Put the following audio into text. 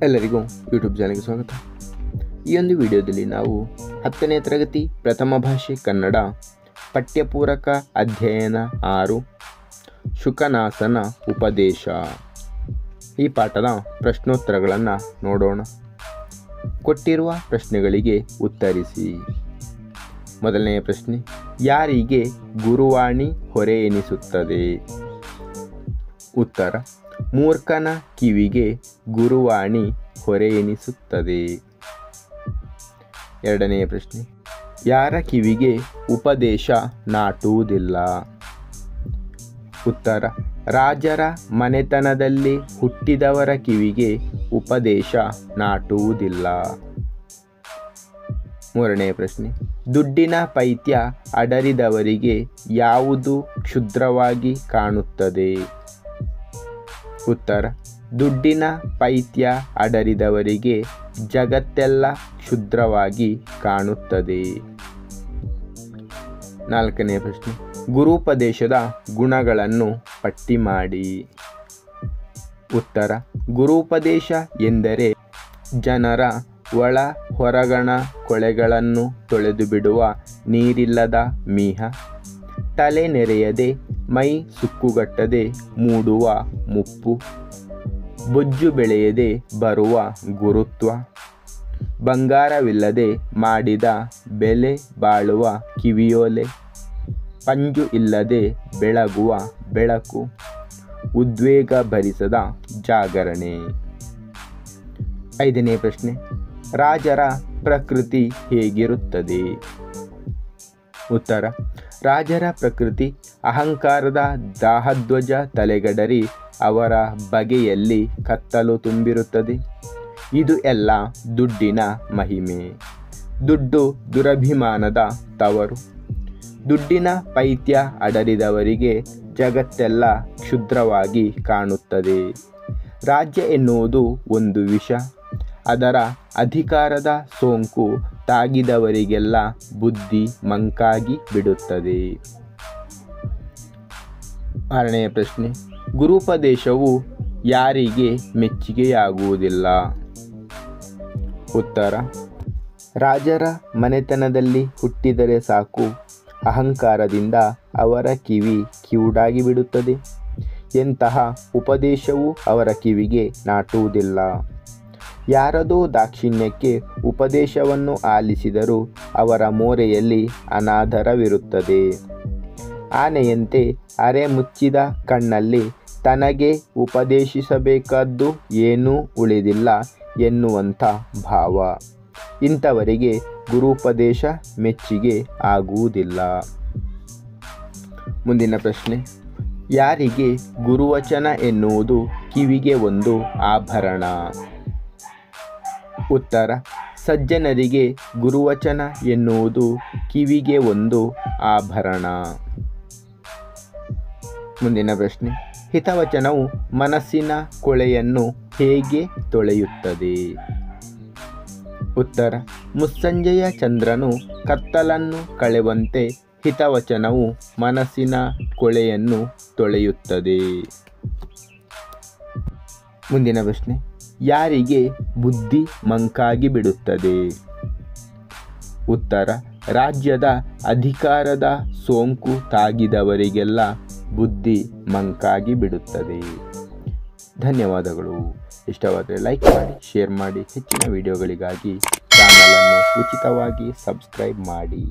ಎಲ್ಲರಿಗೂ ಯೂಟ್ಯೂಬ್ ಚಾನಲ್ಗೆ ಸ್ವಾಗತ. ಈ ಒಂದು ವಿಡಿಯೋದಲ್ಲಿ ನಾವು 10ನೇ ತರಗತಿ ಪ್ರಥಮ ಭಾಷೆ ಕನ್ನಡ ಪಠ್ಯಪೂರಕ ಅಧ್ಯಯನ 6 ಶುಕನಾಸನ ಉಪದೇಶ ಈ ಪಾಠದ ಪ್ರಶ್ನೋತ್ತರಗಳನ್ನು ನೋಡೋಣ. ಕೊಟ್ಟಿರುವ ಪ್ರಶ್ನೆಗಳಿಗೆ ಉತ್ತರಿಸಿ. ಮೊದಲನೆಯ ಪ್ರಶ್ನೆ, ಯಾರಿಗೆ ಗುರುವಾಣಿ ಹೊರೆ ಎನಿಸುತ್ತದೆ? ಉತ್ತರ, ಮೂರ್ಖನ ಕಿವಿಗೆ ಗುರುವಾಣಿ ಹೊರೆ ಎನಿಸುತ್ತದೆ. ಎರಡನೆಯ ಪ್ರಶ್ನೆ, ಯಾರ ಕಿವಿಗೆ ಉಪದೇಶ ನಾಟುವುದಿಲ್ಲ? ಉತ್ತರ, ರಾಜರ ಮನೆತನದಲ್ಲಿ ಹುಟ್ಟಿದವರ ಕಿವಿಗೆ ಉಪದೇಶ ನಾಟುವುದಿಲ್ಲ. ಮೂರನೆಯ ಪ್ರಶ್ನೆ, ದುಡ್ಡಿನ ಪೈತ್ಯ ಅಡರಿದವರಿಗೆ ಯಾವುದು ಕ್ಷುದ್ರವಾಗಿ ಕಾಣುತ್ತದೆ? ಉತ್ತರ, ದುಡ್ಡಿನ ಪೈತ್ಯ ಅಡರಿದವರಿಗೆ ಜಗತ್ತೆಲ್ಲ ಕ್ಷುದ್ರವಾಗಿ ಕಾಣುತ್ತದೆ. ನಾಲ್ಕನೆಯ ಪ್ರಶ್ನೆ, ಗುರುಪದೇಶದ ಗುಣಗಳನ್ನು ಪಟ್ಟಿ ಮಾಡಿ. ಉತ್ತರ, ಗುರುಪದೇಶ ಎಂದರೆ ಜನರ ಒಳ ಹೊರಗಣ ಕೊಳೆಗಳನ್ನು ತೊಳೆದು ಬಿಡುವ ನೀರಿಲ್ಲದ ಮೀಹ, ತಲೆ ನೆರೆಯದೆ ಮೈ ಸುಕ್ಕುಗಟ್ಟದೆ ಮೂಡುವ ಮುಪ್ಪು, ಬೊಜ್ಜು ಬೆಳೆಯದೆ ಬರುವ ಗುರುತ್ವ, ಬಂಗಾರವಿಲ್ಲದೆ ಮಾಡಿದ ಬೆಲೆ ಬಾಳುವ ಕಿವಿಯೋಲೆ, ಪಂಜು ಇಲ್ಲದೆ ಬೆಳಗುವ ಬೆಳಕು, ಉದ್ವೇಗ ಭರಿಸದ ಜಾಗರಣೆ. ಐದನೇ ಪ್ರಶ್ನೆ, ರಾಜರ ಪ್ರಕೃತಿ ಹೇಗಿರುತ್ತದೆ? ಉತ್ತರ, ರಾಜರ ಪ್ರಕೃತಿ ಅಹಂಕಾರದ ದಾಹಧ್ವಜ ತಲೆಗಡರಿ ಅವರ ಬಗೆಯಲ್ಲಿ ಕತ್ತಲು ತುಂಬಿರುತ್ತದೆ. ಇದು ಎಲ್ಲ ದುಡ್ಡಿನ ಮಹಿಮೆ. ದುಡ್ಡು ದುರಭಿಮಾನದ ತವರು. ದುಡ್ಡಿನ ಪೈತ್ಯ ಅಡರಿದವರಿಗೆ ಜಗತ್ತೆಲ್ಲ ಕ್ಷುದ್ರವಾಗಿ ಕಾಣುತ್ತದೆ. ರಾಜ್ಯ ಎನ್ನುವುದು ಒಂದು ವಿಷ. ಅದರ ಅಧಿಕಾರದ ಸೋಂಕು ತಾಗಿದವರಿಗೆಲ್ಲ ಬುದ್ಧಿ ಮಂಕಾಗಿ ಬಿಡುತ್ತದೆ. ಆರನೆಯ ಪ್ರಶ್ನೆ, ಗುರುಪದೇಶವು ಯಾರಿಗೆ ಮೆಚ್ಚುಗೆಯಾಗುವುದಿಲ್ಲ? ಉತ್ತರ, ರಾಜರ ಮನೆತನದಲ್ಲಿ ಹುಟ್ಟಿದರೆ ಸಾಕು, ಅಹಂಕಾರದಿಂದ ಅವರ ಕಿವಿ ಕಿವುಡಾಗಿ ಬಿಡುತ್ತದೆ. ಎಂತಹ ಉಪದೇಶವು ಅವರ ಕಿವಿಗೆ ನಾಟುವುದಿಲ್ಲ. ಯಾರದೋ ದಾಕ್ಷಿಣ್ಯಕ್ಕೆ ಉಪದೇಶವನ್ನು ಆಲಿಸಿದರೂ ಅವರ ಮೋರೆಯಲ್ಲಿ ಅನಾದರವಿರುತ್ತದೆ. ಆನೆಯಂತೆ ಅರೆ ಮುಚ್ಚಿದ ಕಣ್ಣಲ್ಲಿ ತನಗೆ ಉಪದೇಶಿಸಬೇಕಾದ್ದು ಏನೂ ಉಳಿದಿಲ್ಲ ಎನ್ನುವಂಥ ಭಾವ. ಇಂಥವರಿಗೆ ಗುರುಪದೇಶ ಮೆಚ್ಚುಗೆ ಆಗುವುದಿಲ್ಲ. ಮುಂದಿನ ಪ್ರಶ್ನೆ, ಯಾರಿಗೆ ಗುರುವಚನ ಎನ್ನುವುದು ಕಿವಿಗೆ ಒಂದು ಆಭರಣ? ಉತ್ತರ, ಸಜ್ಜನರಿಗೆ ಗುರುವಚನ ಎನ್ನುವುದು ಕಿವಿಗೆ ಒಂದು ಆಭರಣ. ಮುಂದಿನ ಪ್ರಶ್ನೆ, ಹಿತವಚನವು ಮನಸ್ಸಿನ ಕೊಳೆಯನ್ನು ಹೇಗೆ ತೊಳೆಯುತ್ತದೆ? ಉತ್ತರ, ಮುಸ್ಸಂಜೆಯ ಚಂದ್ರನು ಕತ್ತಲನ್ನು ಕಳೆವಂತೆ ಹಿತವಚನವು ಮನಸ್ಸಿನ ಕೊಳೆಯನ್ನು ತೊಳೆಯುತ್ತದೆ. ಮುಂದಿನ ಪ್ರಶ್ನೆ, ಯಾರಿಗೆ ಬುದ್ಧಿ ಮಂಕಾಗಿ ಬಿಡುತ್ತದೆ? ಉತ್ತರ, ರಾಜ್ಯದ ಅಧಿಕಾರದ ಸೋಂಕು ತಾಗಿದವರಿಗೆಲ್ಲ ಬುದ್ಧಿ ಮಂಕಾಗಿ ಬಿಡುತ್ತದೆ. ಧನ್ಯವಾದಗಳು. ಇಷ್ಟವಾದರೆ ಲೈಕ್ ಮಾಡಿ, ಶೇರ್ ಮಾಡಿ. ಹೆಚ್ಚಿನ ವಿಡಿಯೋಗಳಿಗಾಗಿ ಚಾನಲನ್ನು ಉಚಿತವಾಗಿ ಸಬ್ಸ್ಕ್ರೈಬ್ ಮಾಡಿ.